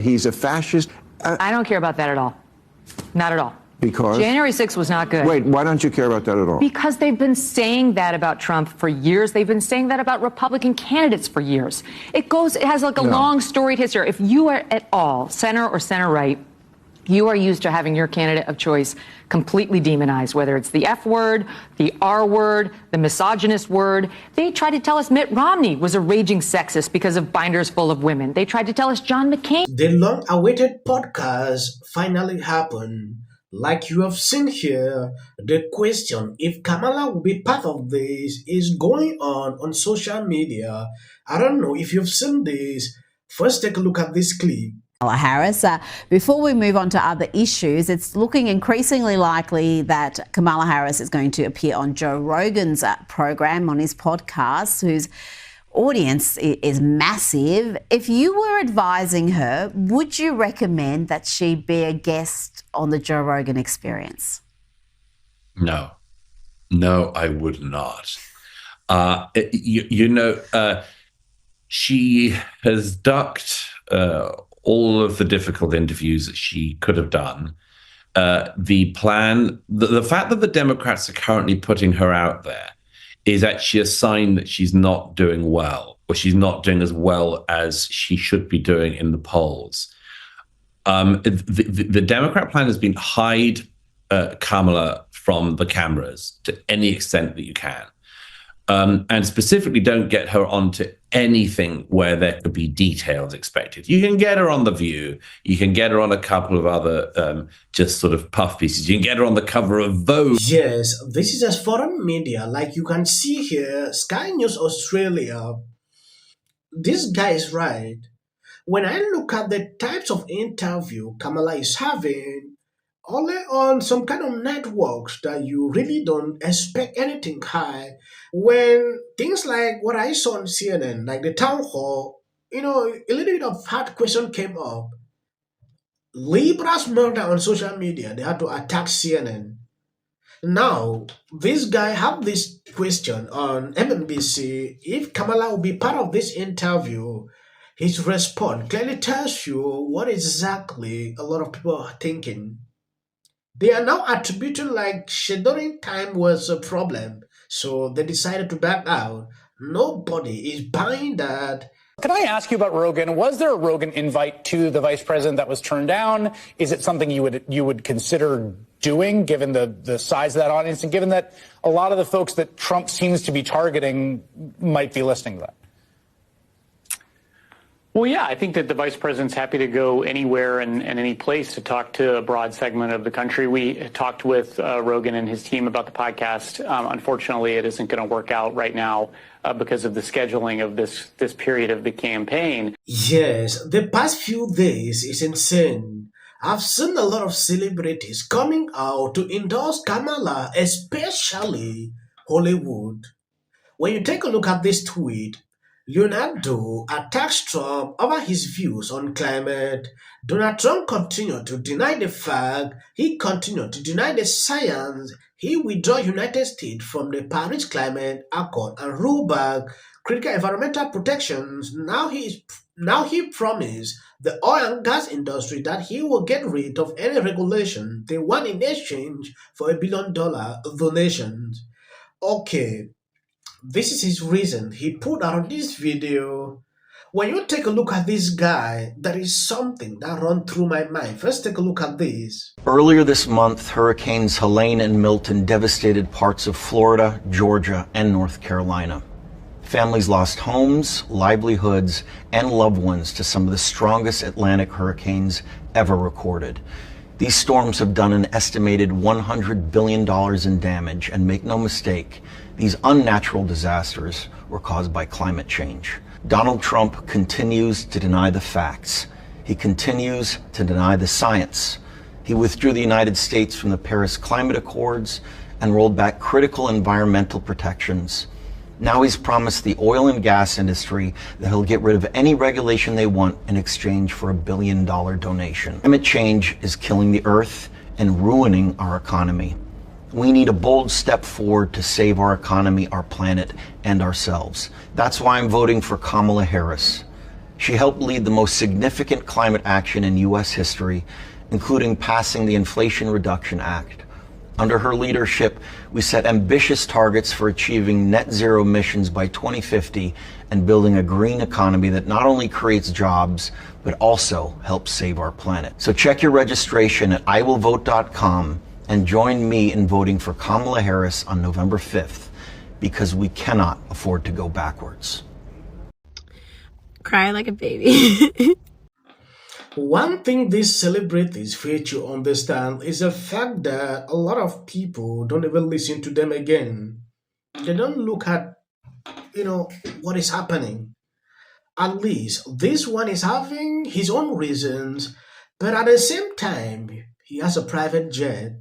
He's a fascist. I don't care about that at all. Not at all. Because? January 6th was not good. Wait, why don't you care about that at all? Because they've been saying that about Trump for years. They've been saying that about Republican candidates for years. It has like a long storied history. If you are at all center or center right, you are used to having your candidate of choice completely demonized, whether it's the F word, the R word, the misogynist word. They tried to tell us Mitt Romney was a raging sexist because of binders full of women. They tried to tell us John McCain. The long-awaited podcast finally happened. Like you have seen here, the question if Kamala will be part of this is going on social media. I don't know if you've seen this. First, take a look at this clip. Kamala Harris. Before we move on to other issues, it's looking increasingly likely that Kamala Harris is going to appear on Joe Rogan's program, on his podcast, whose audience is massive. If you were advising her, would you recommend that she be a guest on the Joe Rogan Experience? No, I would not. She has ducked all of the difficult interviews that she could have done. The fact that the Democrats are currently putting her out there is actually a sign that she's not doing well, or she's not doing as well as she should be doing in the polls. The Democrat plan has been hide Kamala from the cameras to any extent that you can. And specifically don't get her onto anything where there could be details expected. You can get her on The View. You can get her on a couple of other just sort of puff pieces. You can get her on the cover of Vogue. Yes, this is as foreign media. Like you can see here, Sky News Australia. This guy is right. When I look at the types of interview Kamala is having, only on some kind of networks that you really don't expect anything high. When things like what I saw on CNN, like the town hall, a little bit of hard question came up. Libra's murder on social media, they had to attack CNN. Now, this guy had this question on MNBC, if Kamala will be part of this interview. His response clearly tells you what exactly a lot of people are thinking. They are now attributing like scheduling time was a problem, so they decided to back out. Nobody is buying that. Can I ask you about Rogan? Was there a Rogan invite to the vice president that was turned down? Is it something you would consider doing, given the size of that audience, and given that a lot of the folks that Trump seems to be targeting might be listening to that? Well, yeah, I think that the vice president's happy to go anywhere and any place to talk to a broad segment of the country. We talked with Rogan and his team about the podcast. Unfortunately, it isn't going to work out right now because of the scheduling of this period of the campaign. Yes, the past few days is insane. I've seen a lot of celebrities coming out to endorse Kamala, especially Hollywood. When you take a look at this tweet, Leonardo attacks Trump over his views on climate. Donald Trump continued to deny the fact. He continued to deny the science. He withdrew United States from the Paris Climate Accord and rolled back critical environmental protections. Now he promised the oil and gas industry that he will get rid of any regulation they want in exchange for $1 billion donations. Okay. This is his reason. He put out this video. When you take a look at this guy, there is something that runs through my mind. First, take a look at this. Earlier this month, Hurricanes Helene and Milton devastated parts of Florida, Georgia, and North Carolina. Families lost homes, livelihoods, and loved ones to some of the strongest Atlantic hurricanes ever recorded. These storms have done an estimated $100 billion in damage, and make no mistake, these unnatural disasters were caused by climate change. Donald Trump continues to deny the facts. He continues to deny the science. He withdrew the United States from the Paris Climate Accords and rolled back critical environmental protections. Now he's promised the oil and gas industry that he'll get rid of any regulation they want in exchange for $1 billion donation. Climate change is killing the earth and ruining our economy. We need a bold step forward to save our economy, our planet, and ourselves. That's why I'm voting for Kamala Harris. She helped lead the most significant climate action in U.S. history, including passing the Inflation Reduction Act. Under her leadership, we set ambitious targets for achieving net zero emissions by 2050 and building a green economy that not only creates jobs, but also helps save our planet. So check your registration at iwillvote.com and join me in voting for Kamala Harris on November 5th, because we cannot afford to go backwards. Cry like a baby. One thing these celebrities fail to understand is the fact that a lot of people don't even listen to them again. They don't look at, what is happening. At least this one is having his own reasons, but at the same time, he has a private jet.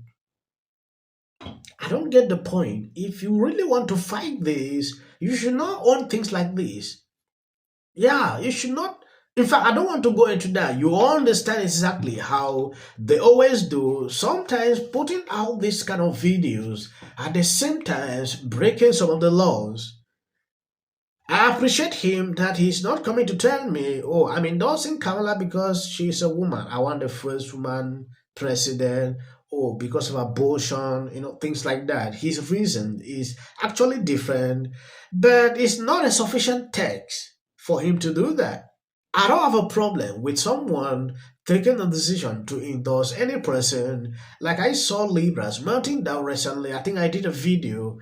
I don't get the point. If you really want to fight this, you should not own things like this. Yeah, you should not. In fact, I don't want to go into that. You understand exactly how they always do, sometimes putting out these kind of videos, at the same time breaking some of the laws. I appreciate him that he's not coming to tell me, oh, I'm endorsing Kamala because she's a woman. I want the first woman president, or because of abortion, things like that. His reason is actually different, but it's not a sufficient text for him to do that. I don't have a problem with someone taking a decision to endorse any person. Like I saw Libras melting down recently. I think I did a video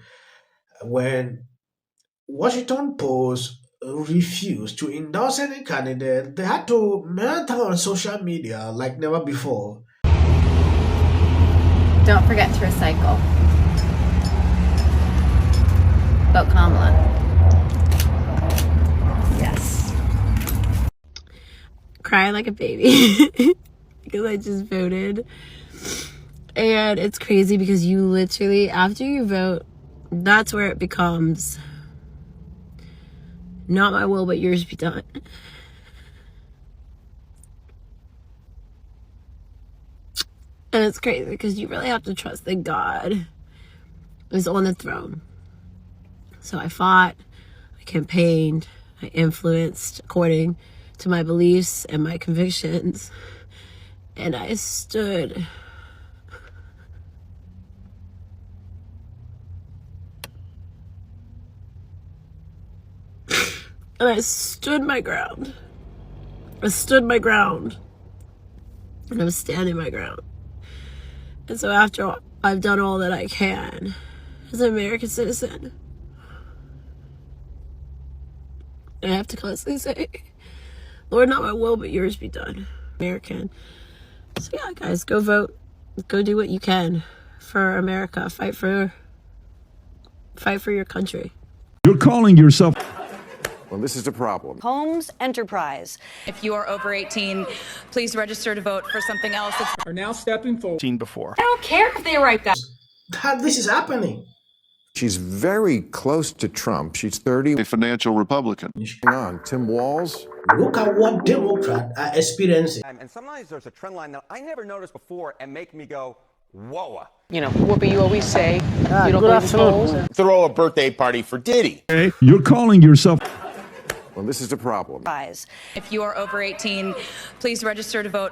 when Washington Post refused to endorse any candidate. They had to melt down on social media like never before. Don't forget to recycle. Vote Kamala. Yes. Cry like a baby. Because I just voted. And it's crazy because you literally, after you vote, that's where it becomes not my will, but yours be done. And it's crazy because you really have to trust that God is on the throne. So I fought, I campaigned, I influenced according to my beliefs and my convictions. And I stood. And I stood my ground. I stood my ground. And I'm standing my ground. And so after I've done all that I can as an American citizen, I have to constantly say, Lord, not my will, but yours be done. American. So yeah, guys, go vote. Go do what you can for America. Fight for your country. You're calling yourself. Well, this is the problem. Homes Enterprise. If you are over 18, please register to vote for something else. Are now stepping forward. Seen before. I don't care if they write that. That this is happening. She's very close to Trump. She's 30. A financial Republican. On Tim Walz. Look at what Democrats are experiencing. And sometimes there's a trend line that I never noticed before and make me go, whoa. Whoopi, you always say you don't believe in polls. Throw a birthday party for Diddy. Hey, you're calling yourself. Well, this is the problem. If you are over 18, please register to vote.